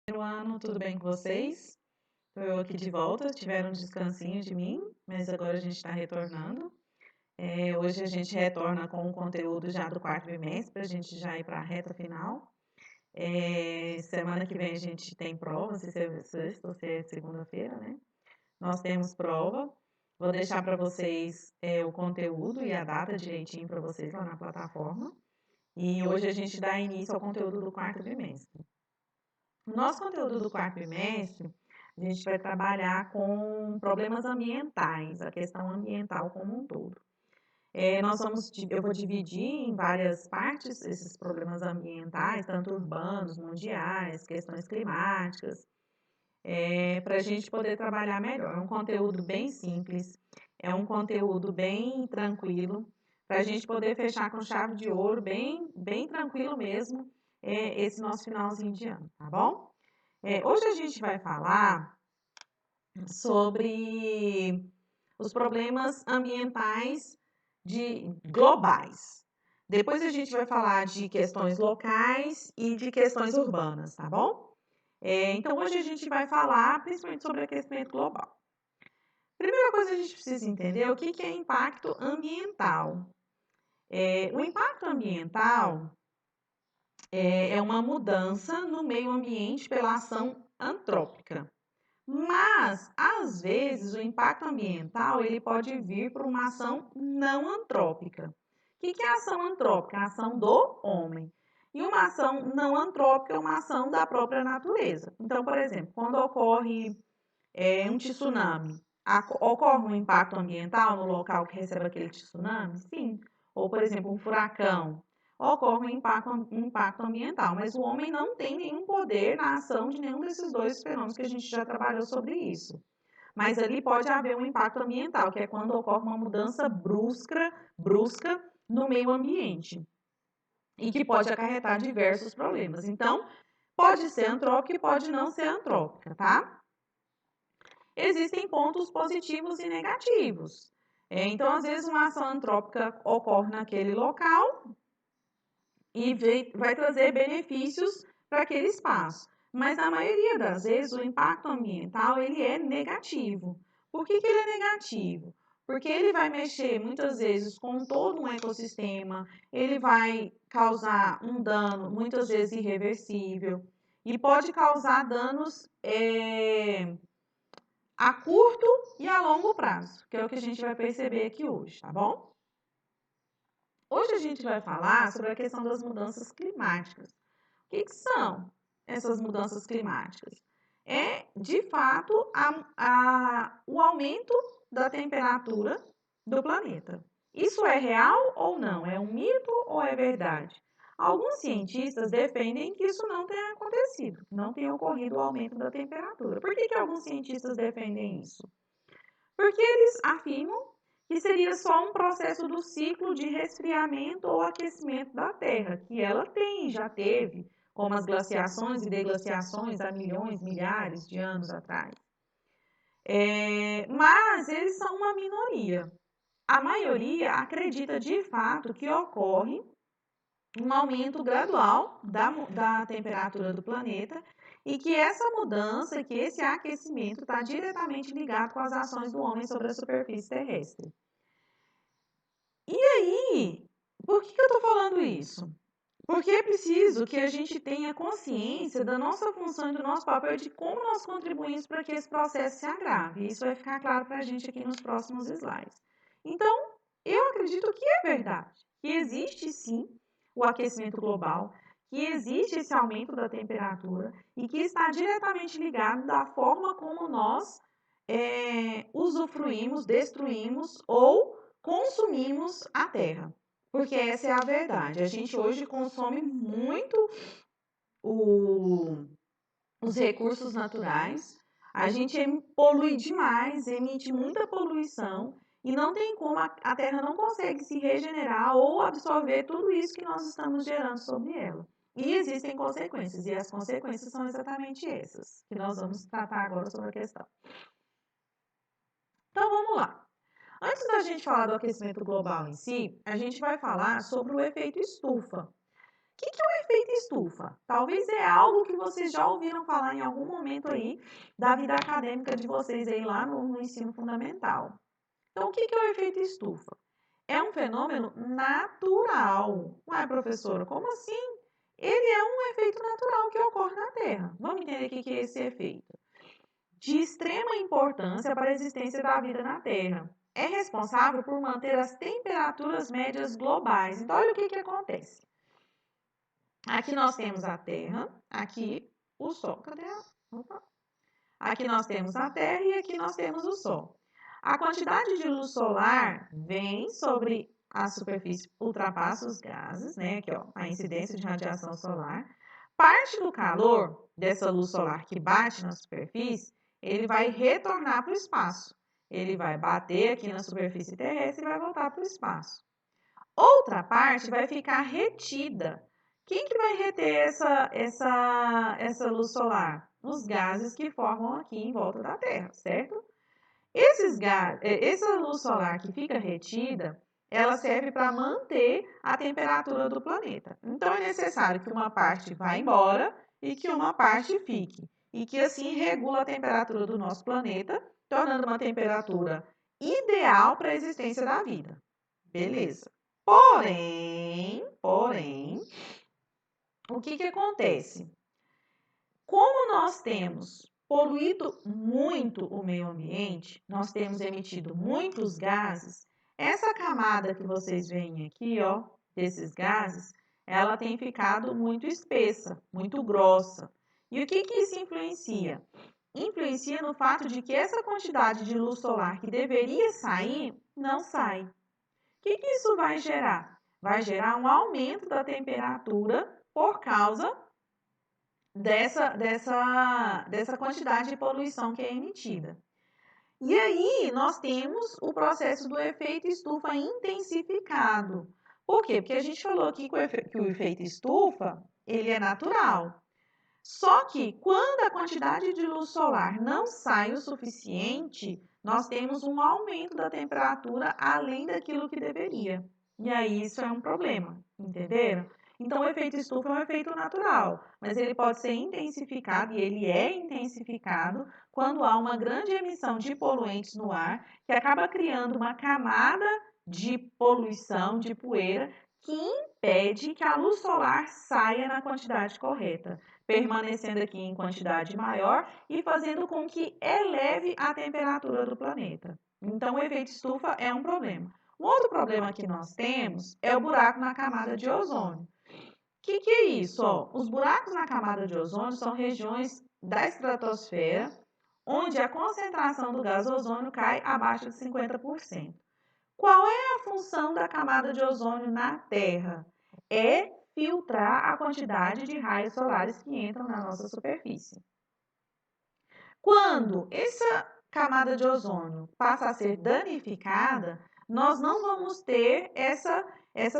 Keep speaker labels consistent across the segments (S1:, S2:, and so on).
S1: Ano, tudo bem com vocês? Estou eu aqui de volta, tiveram um descansinho de mim, mas agora a gente está retornando. Hoje a gente retorna com o conteúdo já do quarto bimestre, para a gente já ir para a reta final. Semana que vem a gente tem prova, se é sexta ou se é segunda-feira, né? Nós temos prova. Vou deixar para vocês o conteúdo e a data direitinho para vocês lá na plataforma. E hoje a gente dá início ao conteúdo do quarto bimestre. No nosso conteúdo do quarto bimestre, a gente vai trabalhar com problemas ambientais, a questão ambiental como um todo. Eu vou dividir em várias partes esses problemas ambientais, tanto urbanos, mundiais, questões climáticas, para a gente poder trabalhar melhor. É um conteúdo bem simples, é um conteúdo bem tranquilo, para a gente poder fechar com chave de ouro, bem tranquilo mesmo, esse nosso finalzinho de ano, tá bom? Hoje a gente vai falar sobre os problemas ambientais globais. Depois a gente vai falar de questões locais e de questões urbanas, tá bom? Então hoje a gente vai falar principalmente sobre aquecimento global. Primeira coisa que a gente precisa entender é o que é impacto ambiental. O impacto ambiental é uma mudança no meio ambiente pela ação antrópica. Mas, às vezes, o impacto ambiental ele pode vir por uma ação não antrópica. O que é ação antrópica? A ação do homem. E uma ação não antrópica é uma ação da própria natureza. Então, por exemplo, quando ocorre um tsunami, ocorre um impacto ambiental no local que recebe aquele tsunami? Sim. Ou, por exemplo, um furacão. Ocorre um impacto ambiental, mas o homem não tem nenhum poder na ação de nenhum desses dois fenômenos que a gente já trabalhou sobre isso. Mas ali pode haver um impacto ambiental, que é quando ocorre uma mudança brusca no meio ambiente e que pode acarretar diversos problemas. Então, pode ser antrópica e pode não ser antrópica, tá? Existem pontos positivos e negativos. Então, às vezes, uma ação antrópica ocorre naquele local e vai trazer benefícios para aquele espaço. Mas, na maioria das vezes, o impacto ambiental ele é negativo. Por que ele é negativo? Porque ele vai mexer, muitas vezes, com todo um ecossistema, ele vai causar um dano, muitas vezes, irreversível, e pode causar danos a curto e a longo prazo, que é o que a gente vai perceber aqui hoje, tá bom? Hoje a gente vai falar sobre a questão das mudanças climáticas. O que são essas mudanças climáticas? É, de fato, o aumento da temperatura do planeta. Isso é real ou não? É um mito ou é verdade? Alguns cientistas defendem que isso não tenha acontecido, não tenha ocorrido o aumento da temperatura. Por que alguns cientistas defendem isso? Porque eles afirmam que seria só um processo do ciclo de resfriamento ou aquecimento da Terra, que ela tem, já teve, como as glaciações e deglaciações há milhões, milhares de anos atrás. Mas eles são uma minoria. A maioria acredita de fato que ocorre um aumento gradual da temperatura do planeta e que essa mudança, que esse aquecimento está diretamente ligado com as ações do homem sobre a superfície terrestre. E aí, por que eu estou falando isso? Porque é preciso que a gente tenha consciência da nossa função e do nosso papel de como nós contribuímos para que esse processo se agrave. Isso vai ficar claro para a gente aqui nos próximos slides. Então, eu acredito que é verdade, que existe sim o aquecimento global, que existe esse aumento da temperatura e que está diretamente ligado da forma como nós usufruímos, destruímos ou consumimos a terra. Porque essa é a verdade. A gente hoje consome muito os recursos naturais, a gente polui demais, emite muita poluição e não tem como, a Terra não consegue se regenerar ou absorver tudo isso que nós estamos gerando sobre ela. E existem consequências, e as consequências são exatamente essas, que nós vamos tratar agora sobre a questão. Então vamos lá. Antes da gente falar do aquecimento global em si, a gente vai falar sobre o efeito estufa. que é o efeito estufa? Talvez é algo que vocês já ouviram falar em algum momento aí da vida acadêmica de vocês aí lá no ensino fundamental. Então, o que é o efeito estufa? É um fenômeno natural. Uai, professora, como assim? Ele é um efeito natural que ocorre na Terra. Vamos entender o que é esse efeito. De extrema importância para a existência da vida na Terra. É responsável por manter as temperaturas médias globais. Então, olha o que acontece. Aqui nós temos a Terra, aqui o Sol. Cadê ela? Opa. Aqui nós temos a Terra e aqui nós temos o Sol. A quantidade de luz solar vem sobre a superfície, ultrapassa os gases, né? Aqui, ó, a incidência de radiação solar. Parte do calor dessa luz solar que bate na superfície, ele vai retornar para o espaço. Ele vai bater aqui na superfície terrestre e vai voltar para o espaço. Outra parte vai ficar retida. Quem que vai reter essa luz solar? Os gases que formam aqui em volta da Terra, certo? Essa luz solar que fica retida, ela serve para manter a temperatura do planeta. Então, é necessário que uma parte vá embora e que uma parte fique. E que assim regula a temperatura do nosso planeta, tornando uma temperatura ideal para a existência da vida. Beleza. Porém, o que acontece? Como nós temos poluído muito o meio ambiente, nós temos emitido muitos gases, essa camada que vocês veem aqui, ó, desses gases, ela tem ficado muito espessa, muito grossa. E o que isso influencia? Influencia no fato de que essa quantidade de luz solar que deveria sair, não sai. O que isso vai gerar? Vai gerar um aumento da temperatura por causa dessa quantidade de poluição que é emitida. E aí nós temos o processo do efeito estufa intensificado. Por quê? Porque a gente falou aqui que o efeito estufa, ele é natural. Só que quando a quantidade de luz solar não sai o suficiente, nós temos um aumento da temperatura além daquilo que deveria. E aí isso é um problema, entenderam? Então o efeito estufa é um efeito natural, mas ele pode ser intensificado e ele é intensificado quando há uma grande emissão de poluentes no ar que acaba criando uma camada de poluição, de poeira, que impede que a luz solar saia na quantidade correta, permanecendo aqui em quantidade maior e fazendo com que eleve a temperatura do planeta. Então, o efeito estufa é um problema. Um outro problema que nós temos é o buraco na camada de ozônio. O que é isso? Ó, os buracos na camada de ozônio são regiões da estratosfera onde a concentração do gás ozônio cai abaixo de 50%. Qual é a função da camada de ozônio na Terra? É filtrar a quantidade de raios solares que entram na nossa superfície. Quando essa camada de ozônio passa a ser danificada, nós não vamos ter essa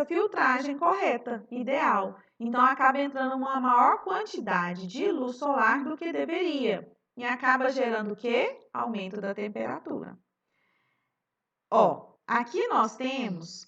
S1: filtragem correta, ideal. Então, acaba entrando uma maior quantidade de luz solar do que deveria. E acaba gerando o quê? Aumento da temperatura. Ó, aqui nós temos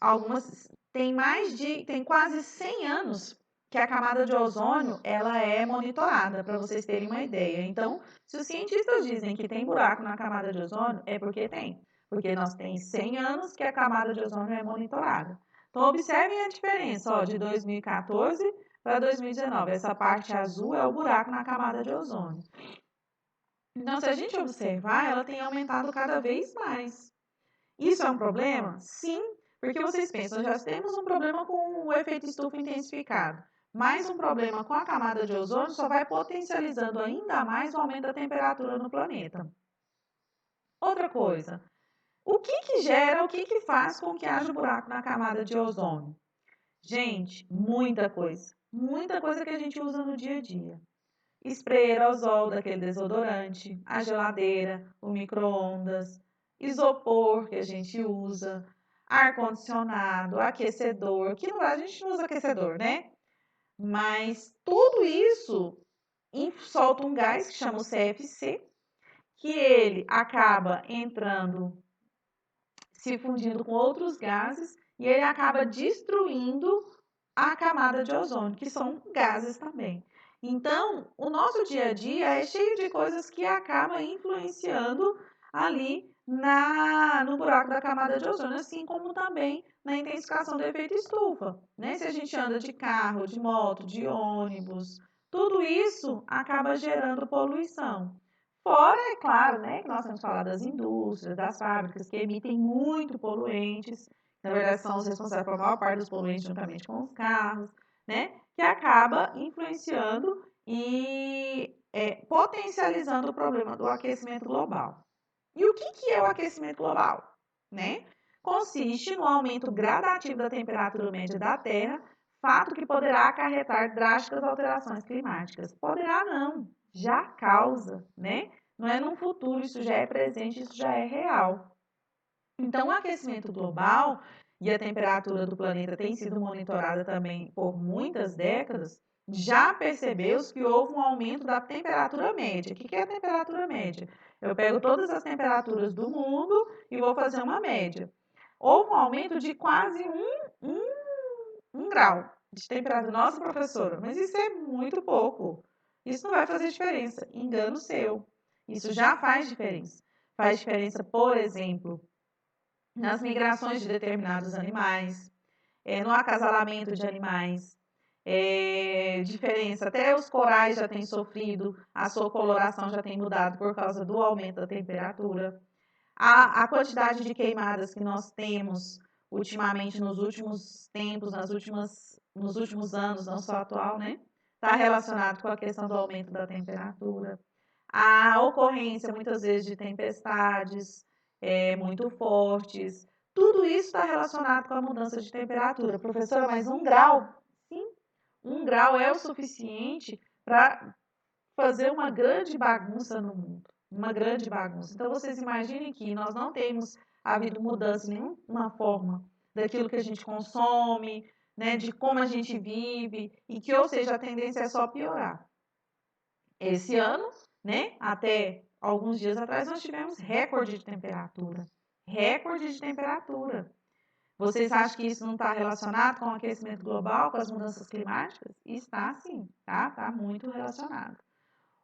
S1: tem quase 100 anos que a camada de ozônio ela é monitorada, para vocês terem uma ideia. Então, se os cientistas dizem que tem buraco na camada de ozônio, é porque tem. Porque nós tem 100 anos que a camada de ozônio é monitorada. Então, observem a diferença, ó, de 2014 para 2019. Essa parte azul é o buraco na camada de ozônio. Então, se a gente observar, ela tem aumentado cada vez mais. Isso é um problema? Sim, porque vocês pensam, já temos um problema com o efeito estufa intensificado. Mais um problema com a camada de ozônio só vai potencializando ainda mais o aumento da temperatura no planeta. Outra coisa, o que faz com que haja buraco na camada de ozônio? Gente, muita coisa. Muita coisa que a gente usa no dia a dia. Spray aerosol daquele desodorante, a geladeira, o micro-ondas, isopor que a gente usa, ar-condicionado, aquecedor, que não, a gente não usa aquecedor, né? Mas tudo isso solta um gás que chama o CFC, que ele acaba entrando, se fundindo com outros gases e ele acaba destruindo a camada de ozônio, que são gases também. Então, o nosso dia a dia é cheio de coisas que acabam influenciando ali no buraco da camada de ozônio, assim como também na intensificação do efeito estufa, né? Se a gente anda de carro, de moto, de ônibus, tudo isso acaba gerando poluição. Fora, é claro, né, que nós temos falado das indústrias, das fábricas que emitem muito poluentes, na verdade são os responsáveis pela maior parte dos poluentes juntamente com os carros, né, que acaba influenciando e potencializando o problema do aquecimento global. E o que é o aquecimento global? Né? Consiste no aumento gradativo da temperatura média da Terra, fato que poderá acarretar drásticas alterações climáticas. Poderá não, já causa, né? Não é no futuro, isso já é presente, isso já é real. Então, o aquecimento global e a temperatura do planeta tem sido monitorada também por muitas décadas. Já percebeu-se que houve um aumento da temperatura média. O que é a temperatura média? Eu pego todas as temperaturas do mundo e vou fazer uma média. Houve um aumento de quase um grau de temperatura. Nossa, professora, mas isso é muito pouco. Isso não vai fazer diferença. Engano seu. Isso já faz diferença. Faz diferença, por exemplo, nas migrações de determinados animais, no acasalamento de animais. Diferença, até os corais já têm sofrido, a sua coloração já tem mudado por causa do aumento da temperatura. A quantidade de queimadas que nós temos ultimamente, nos últimos tempos, nos últimos anos, não só atual, né? Está relacionado com a questão do aumento da temperatura. A ocorrência, muitas vezes, de tempestades muito fortes. Tudo isso está relacionado com a mudança de temperatura. Professora, mas 1 grau? Sim, 1 grau é o suficiente para fazer uma grande bagunça no mundo. Uma grande bagunça. Então, vocês imaginem que nós não temos havido mudança em nenhuma forma daquilo que a gente consome, né, de como a gente vive, e que, ou seja, a tendência é só piorar. Esse ano, né, até alguns dias atrás, nós tivemos recorde de temperatura. Recorde de temperatura. Vocês acham que isso não está relacionado com o aquecimento global, com as mudanças climáticas? Está sim, tá? Está muito relacionado.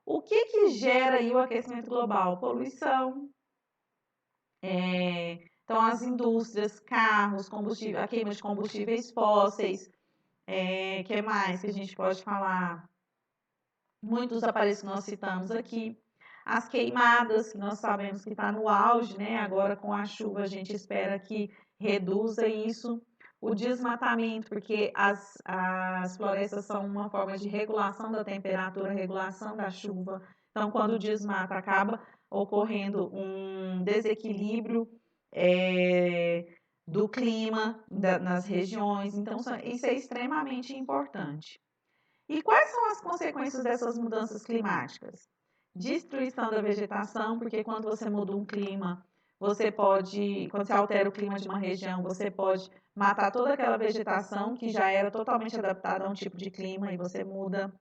S1: O que gera aí o aquecimento global? Poluição. Então, as indústrias, carros, combustível, a queima de combustíveis fósseis. Que mais que a gente pode falar? Muitos aparelhos que nós citamos aqui. As queimadas, que nós sabemos que está no auge, né? Agora com a chuva a gente espera que reduza isso. O desmatamento, porque as florestas são uma forma de regulação da temperatura, regulação da chuva. Então, quando o desmata, acaba ocorrendo um desequilíbrio do clima nas regiões. Então, isso é extremamente importante. E quais são as consequências dessas mudanças climáticas? Destruição da vegetação, porque quando você muda um clima, quando você altera o clima de uma região, você pode matar toda aquela vegetação que já era totalmente adaptada a um tipo de clima e você muda.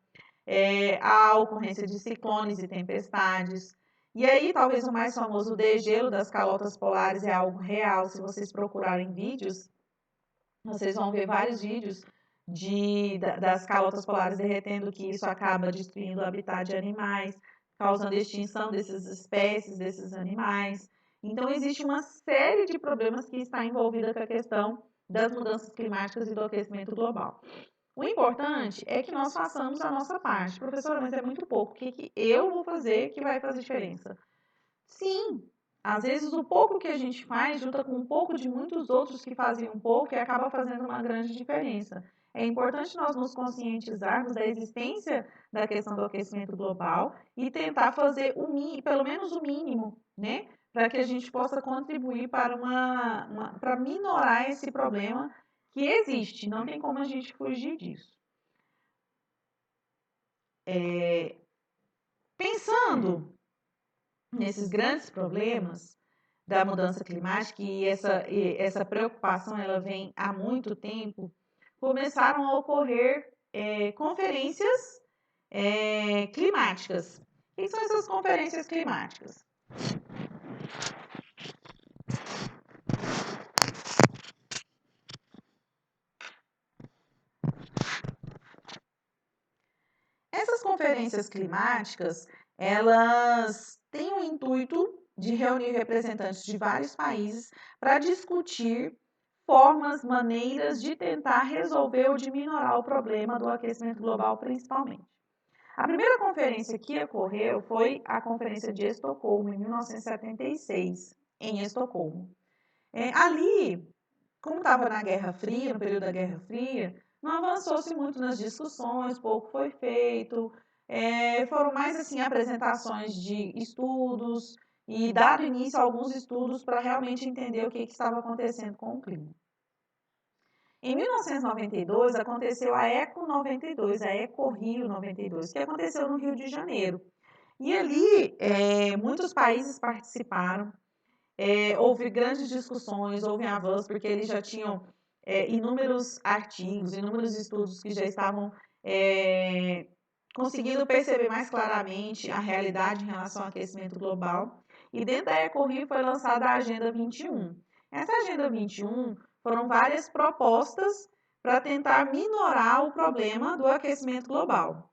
S1: A ocorrência de ciclones e tempestades. E aí, talvez o mais famoso degelo das calotas polares é algo real. Se vocês procurarem vídeos, vocês vão ver vários vídeos das calotas polares derretendo, que isso acaba destruindo o habitat de animais, causando extinção dessas espécies, desses animais. Então, existe uma série de problemas que está envolvida com a questão das mudanças climáticas e do aquecimento global. O importante é que nós façamos a nossa parte. Professora, mas é muito pouco. O que eu vou fazer que vai fazer diferença? Sim, às vezes o pouco que a gente faz junta com um pouco de muitos outros que fazem um pouco e acaba fazendo uma grande diferença. É importante nós nos conscientizarmos da existência da questão do aquecimento global e tentar fazer pelo menos o mínimo, né? Para que a gente possa contribuir para para minorar esse problema que existe, não tem como a gente fugir disso. Pensando nesses grandes problemas da mudança climática, e essa preocupação ela vem há muito tempo, começaram a ocorrer conferências climáticas. O que são essas conferências climáticas? conferências climáticas, elas têm o intuito de reunir representantes de vários países para discutir formas, maneiras de tentar resolver ou de minorar o problema do aquecimento global, principalmente. A primeira conferência que ocorreu foi a Conferência de Estocolmo, em 1976, em Estocolmo. Ali, como estava na Guerra Fria, no período da Guerra Fria, não avançou-se muito nas discussões, pouco foi feito, foram mais assim apresentações de estudos e dado início a alguns estudos para realmente entender o que estava acontecendo com o clima. Em 1992 aconteceu a Eco 92, a Eco Rio 92, que aconteceu no Rio de Janeiro. E ali muitos países participaram. Houve grandes discussões, houve avanços, porque eles já tinham inúmeros artigos, inúmeros estudos que já estavam conseguindo perceber mais claramente a realidade em relação ao aquecimento global. E dentro da EcoRio foi lançada a Agenda 21. Essa Agenda 21 foram várias propostas para tentar minorar o problema do aquecimento global.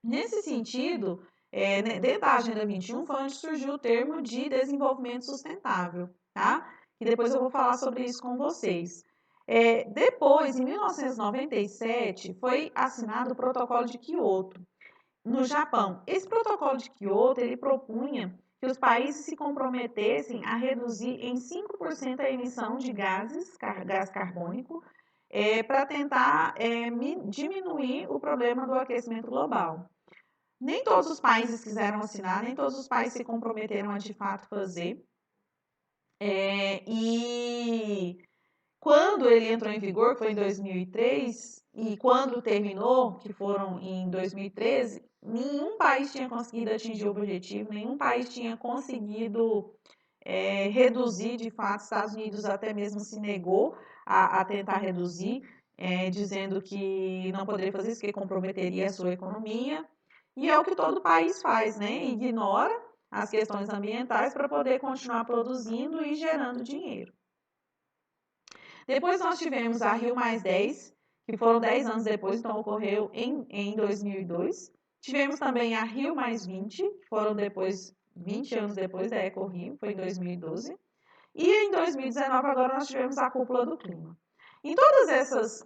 S1: Nesse sentido, dentro da Agenda 21 foi onde surgiu o termo de desenvolvimento sustentável, tá? E depois eu vou falar sobre isso com vocês. Depois, em 1997, foi assinado o Protocolo de Kyoto, no Japão. Esse Protocolo de Kyoto, ele propunha que os países se comprometessem a reduzir em 5% a emissão de gás carbônico, para tentar diminuir o problema do aquecimento global. Nem todos os países quiseram assinar, nem todos os países se comprometeram a de fato fazer. E quando ele entrou em vigor, que foi em 2003, e quando terminou, que foram em 2013, nenhum país tinha conseguido atingir o objetivo, nenhum país tinha conseguido reduzir, de fato. Estados Unidos até mesmo se negou a tentar reduzir, dizendo que não poderia fazer isso, que comprometeria a sua economia. E é o que todo país faz, né? Ignora as questões ambientais para poder continuar produzindo e gerando dinheiro. Depois nós tivemos a Rio+10, que foram 10 anos depois, então ocorreu em 2002. Tivemos também a Rio+20, que foram depois, 20 anos depois da EcoRio, foi em 2012. E em 2019, agora nós tivemos a Cúpula do Clima. Em todas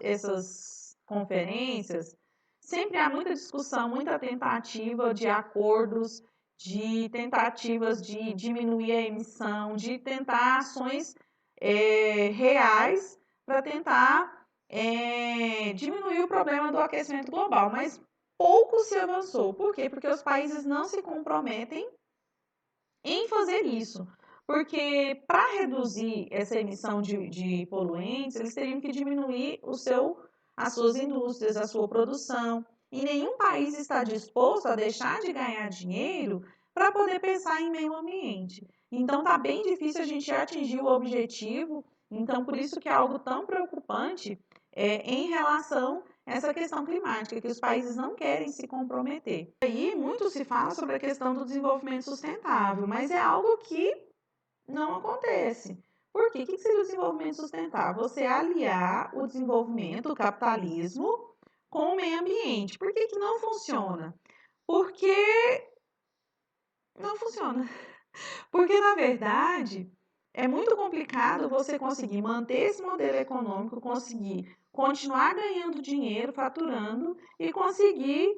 S1: essas conferências, sempre há muita discussão, muita tentativa de acordos, de tentativas de diminuir a emissão, de tentar ações reais para tentar diminuir o problema do aquecimento global. Mas pouco se avançou. Por quê? Porque os países não se comprometem em fazer isso. Porque para reduzir essa emissão de poluentes, eles teriam que diminuir as suas indústrias, a sua produção. E nenhum país está disposto a deixar de ganhar dinheiro para poder pensar em meio ambiente. Então está bem difícil a gente atingir o objetivo. Então, por isso que é algo tão preocupante em relação a essa questão climática, que os países não querem se comprometer. Aí muito se fala sobre a questão do desenvolvimento sustentável, mas é algo que não acontece. Por quê? O que seria o desenvolvimento sustentável? Você aliar o desenvolvimento, o capitalismo, com o meio ambiente. Por que não funciona? Porque não funciona. Porque, na verdade, é muito complicado você conseguir manter esse modelo econômico, conseguir continuar ganhando dinheiro, faturando e conseguir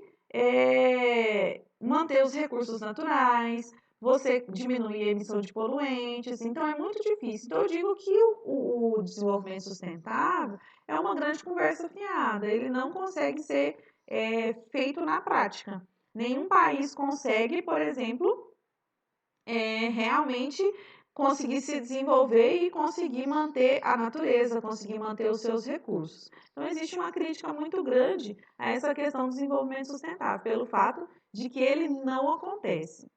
S1: manter os recursos naturais, você diminuir a emissão de poluentes. Então, é muito difícil. Então, eu digo que o desenvolvimento sustentável é uma grande conversa fiada. Ele não consegue ser feito na prática. Nenhum país consegue, por exemplo, realmente conseguir se desenvolver e conseguir manter a natureza, conseguir manter os seus recursos. Então, existe uma crítica muito grande a essa questão do desenvolvimento sustentável, pelo fato de que ele não acontece.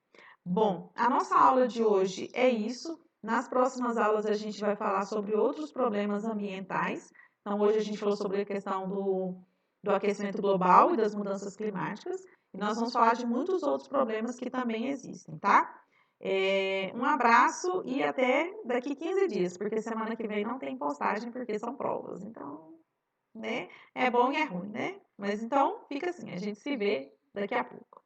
S1: Bom, a nossa aula de hoje é isso. Nas próximas aulas a gente vai falar sobre outros problemas ambientais. Então, hoje a gente falou sobre a questão do aquecimento global e das mudanças climáticas. E nós vamos falar de muitos outros problemas que também existem, tá? Um abraço e até daqui 15 dias, porque semana que vem não tem postagem, porque são provas. Então, né? É bom e é ruim, né? Mas então, fica assim, a gente se vê daqui a pouco.